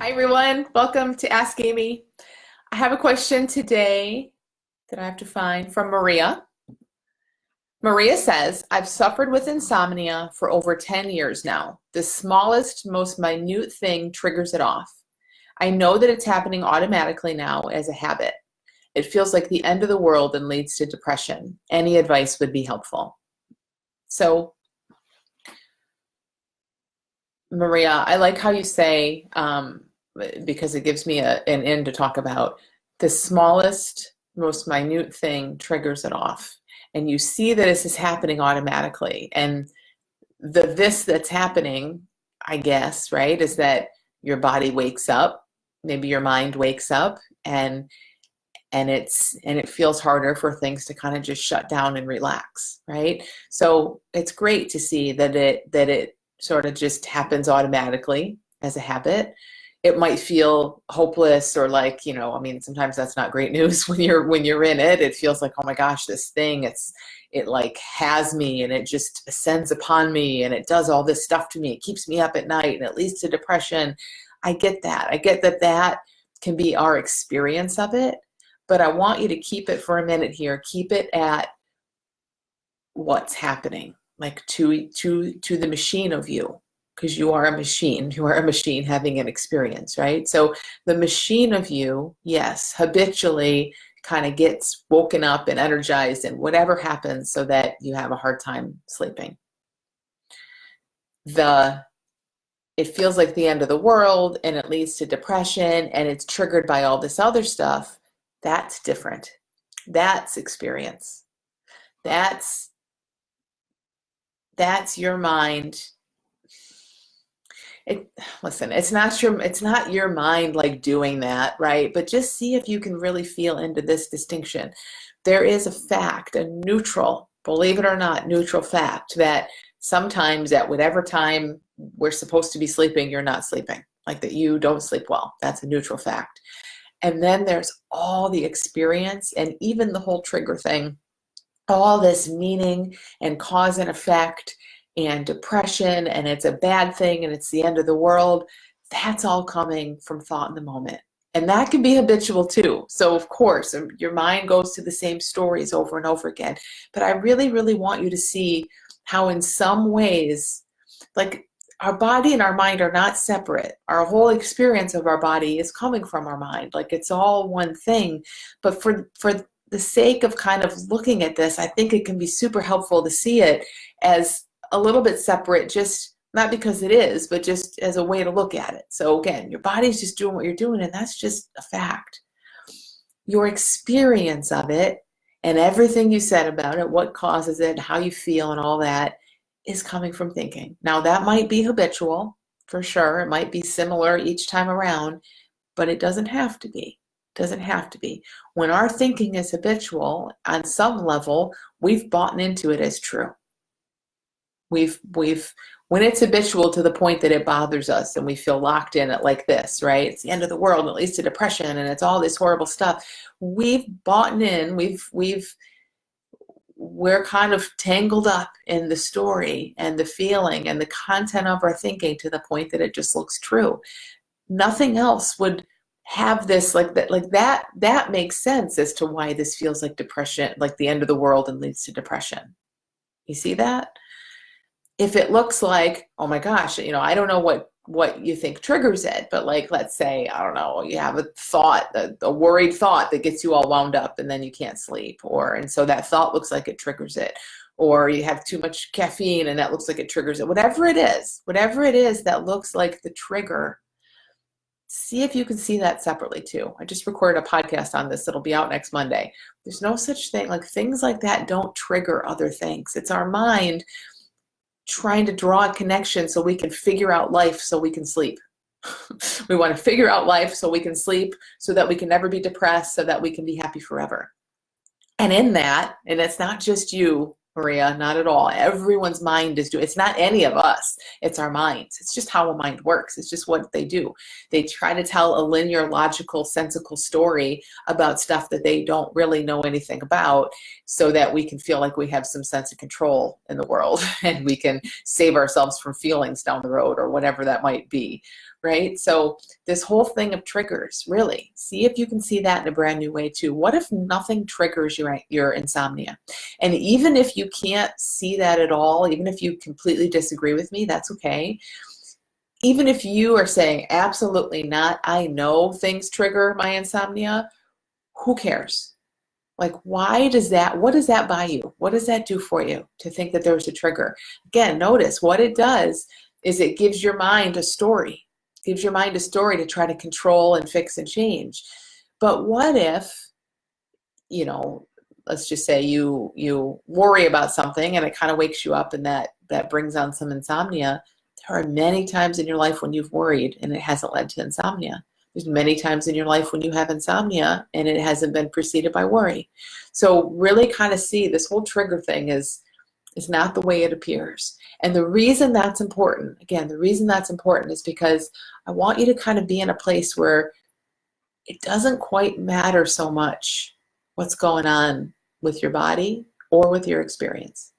Hi everyone, welcome to Ask Amy. I have a question today that I have to find from Maria. Maria says, I've suffered with insomnia for over 10 years now. The smallest, most minute thing triggers it off. I know that it's happening automatically now as a habit. It feels like the end of the world and leads to depression. Any advice would be helpful. So, Maria, I like how you say, because it gives me an in to talk about, the smallest, most minute thing triggers it off. And you see that this is happening automatically. And this that's happening, I guess, right, is that your body wakes up, maybe your mind wakes up, and it feels harder for things to kind of just shut down and relax, right? So it's great to see that it sort of just happens automatically as a habit. It might feel hopeless or like, I mean, sometimes that's not great news when you're in it. It feels like, oh my gosh, this thing, it like has me and it just ascends upon me and it does all this stuff to me. It keeps me up at night and it leads to depression. I get that. I get that can be our experience of it, but I want you to keep it for a minute here. Keep it at what's happening, like to the machine of you. Because you are a machine. You are a machine having an experience, right? So the machine of you, yes, habitually kind of gets woken up and energized and whatever happens so that you have a hard time sleeping. It feels like the end of the world and it leads to depression and it's triggered by all this other stuff. That's different. That's experience. That's your mind. Listen, it's not your mind like doing that, right? But just see if you can really feel into this distinction. There is a fact, a neutral, believe it or not, neutral fact that sometimes at whatever time we're supposed to be sleeping, you're not sleeping, like that you don't sleep well. That's a neutral fact. And then there's all the experience and even the whole trigger thing, all this meaning and cause and effect and depression, and it's a bad thing and it's the end of the world. That's all coming from thought in the moment. And that can be habitual too. So of course, your mind goes to the same stories over and over again. But I really, really want you to see how in some ways, like our body and our mind are not separate. Our whole experience of our body is coming from our mind. Like it's all one thing. But for the sake of kind of looking at this, I think it can be super helpful to see it as a little bit separate, just not because it is, but just as a way to look at it. So again, your body's just doing what you're doing, and that's just a fact. Your experience of it and everything you said about it, what causes it, how you feel and all that is coming from thinking. Now that might be habitual, for sure. It might be similar each time around, but it doesn't have to be. It doesn't have to be. When our thinking is habitual, on some level, we've bought into it as true. When it's habitual to the point that it bothers us and we feel locked in it like this, right? It's the end of the world, and it leads to depression, and it's all this horrible stuff. We've bought in, we're kind of tangled up in the story and the feeling and the content of our thinking to the point that it just looks true. Nothing else would have this like that makes sense as to why this feels like depression, like the end of the world and leads to depression. You see that? If it looks like, oh my gosh, I don't know what you think triggers it, but like, let's say, I don't know, you have a thought, a worried thought that gets you all wound up and then you can't sleep, and so that thought looks like it triggers it, or you have too much caffeine and that looks like it triggers it. Whatever it is that looks like the trigger, see if you can see that separately too. I just recorded a podcast on this. It'll be out next Monday. There's no such thing, like things like that don't trigger other things. It's our mind trying to draw a connection so we can figure out life so we can sleep. We want to figure out life so we can sleep, so that we can never be depressed, so that we can be happy forever. And in that, and it's not just you, Maria, not at all. Everyone's mind is doing, it's not any of us, it's our minds. It's just how a mind works. It's just what they do. They try to tell a linear, logical, sensical story about stuff that they don't really know anything about, so that we can feel like we have some sense of control in the world and we can save ourselves from feelings down the road or whatever that might be. right? So this whole thing of triggers, really, see if you can see that in a brand new way too. What if nothing triggers your insomnia? And even if you can't see that at all, even if you completely disagree with me, that's okay. Even if you are saying, absolutely not, I know things trigger my insomnia, who cares? Like, what does that buy you? What does that do for you to think that there's a trigger? Again, notice what it does is it gives your mind a story. It gives your mind a story to try to control and fix and change. But what if, let's just say you worry about something and it kind of wakes you up and that brings on some insomnia. There are many times in your life when you've worried and it hasn't led to insomnia. There's many times in your life when you have insomnia and it hasn't been preceded by worry. So really kind of see this whole trigger thing is not the way it appears. And the reason that's important, again, the reason that's important is because I want you to kind of be in a place where it doesn't quite matter so much what's going on with your body or with your experience.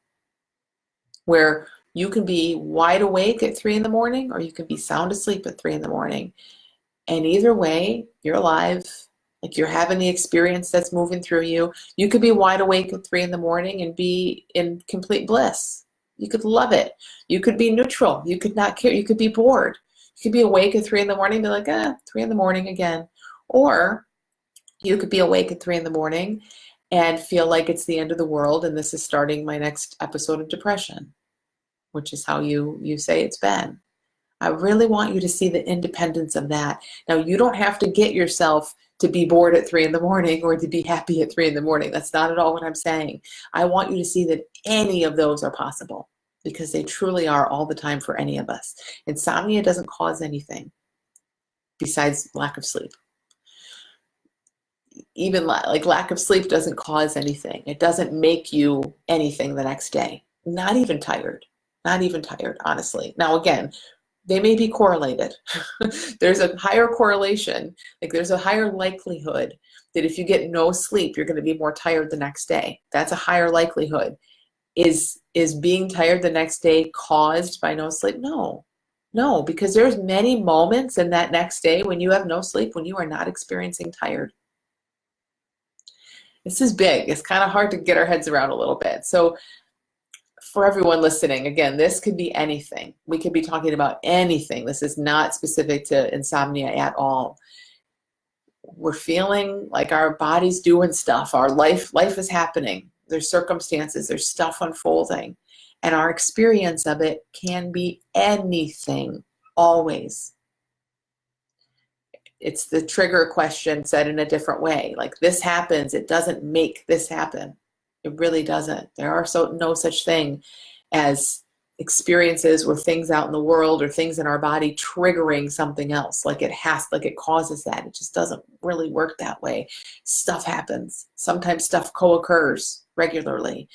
Where you can be wide awake at 3 in the morning or you can be sound asleep at 3 in the morning. And either way, you're alive, like you're having the experience that's moving through you. You could be wide awake at 3 in the morning and be in complete bliss. You could love it. You could be neutral. You could not care. You could be bored. You could be awake at 3 in the morning and be like, 3 in the morning again. Or you could be awake at 3 in the morning and feel like it's the end of the world and this is starting my next episode of depression, which is how you say it's been. I really want you to see the independence of that. Now, you don't have to get yourself to be bored at 3 in the morning or to be happy at 3 in the morning. That's not at all what I'm saying. I want you to see that any of those are possible because they truly are all the time for any of us. Insomnia doesn't cause anything besides lack of sleep. Even like lack of sleep doesn't cause anything. It doesn't make you anything the next day. Not even tired. Not even tired, honestly. Now, again, they may be correlated. There's a higher correlation, like there's a higher likelihood that if you get no sleep, you're going to be more tired the next day. That's a higher likelihood. Is being tired the next day caused by no sleep? No, because there's many moments in that next day when you have no sleep, when you are not experiencing tired. This is big. It's kind of hard to get our heads around a little bit. So for everyone listening, again, this could be anything. We could be talking about anything. This is not specific to insomnia at all. We're feeling like our body's doing stuff. Our life is happening. There's circumstances, there's stuff unfolding. And our experience of it can be anything, always. It's the trigger question said in a different way. Like this happens, it doesn't make this happen. It really doesn't. There are no such thing as experiences or things out in the world or things in our body triggering something else. Like it causes that. It just doesn't really work that way. Stuff happens. Sometimes stuff co-occurs regularly.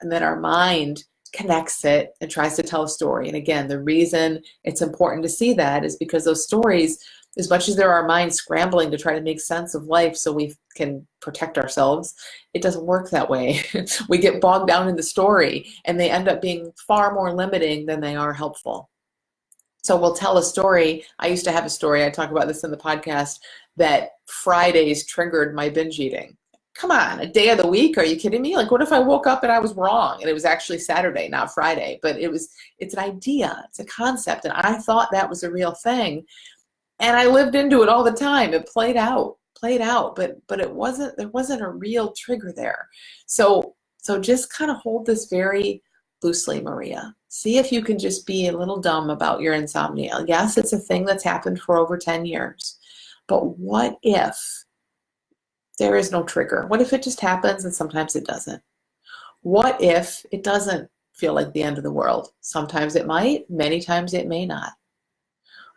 And then our mind connects it and tries to tell a story. And again, the reason it's important to see that is because those stories, as much as there are minds scrambling to try to make sense of life so we can protect ourselves, it doesn't work that way. We get bogged down in the story and they end up being far more limiting than they are helpful. So we'll tell a story. I used to have a story, I talk about this in the podcast, that Fridays triggered my binge eating. Come on, a day of the week? Are you kidding me? Like, what if I woke up and I was wrong and it was actually Saturday, not Friday? But it's an idea, it's a concept, and I thought that was a real thing. And I lived into it all the time. It played out, but there wasn't a real trigger there. So just kind of hold this very loosely, Maria. See if you can just be a little dumb about your insomnia. Yes, it's a thing that's happened for over 10 years. But what if there is no trigger? What if it just happens and sometimes it doesn't? What if it doesn't feel like the end of the world? Sometimes it might, many times it may not.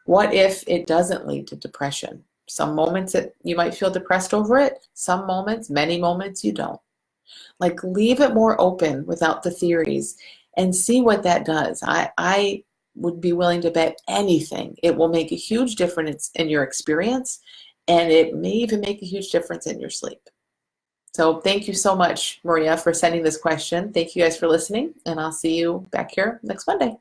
What if it doesn't lead to depression? Some moments you might feel depressed over it. Some moments, many moments, you don't. Like, leave it more open without the theories and see what that does. I would be willing to bet anything it will make a huge difference in your experience, and it may even make a huge difference in your sleep. So thank you so much, Maria, for sending this question. Thank you guys for listening, and I'll see you back here next Monday.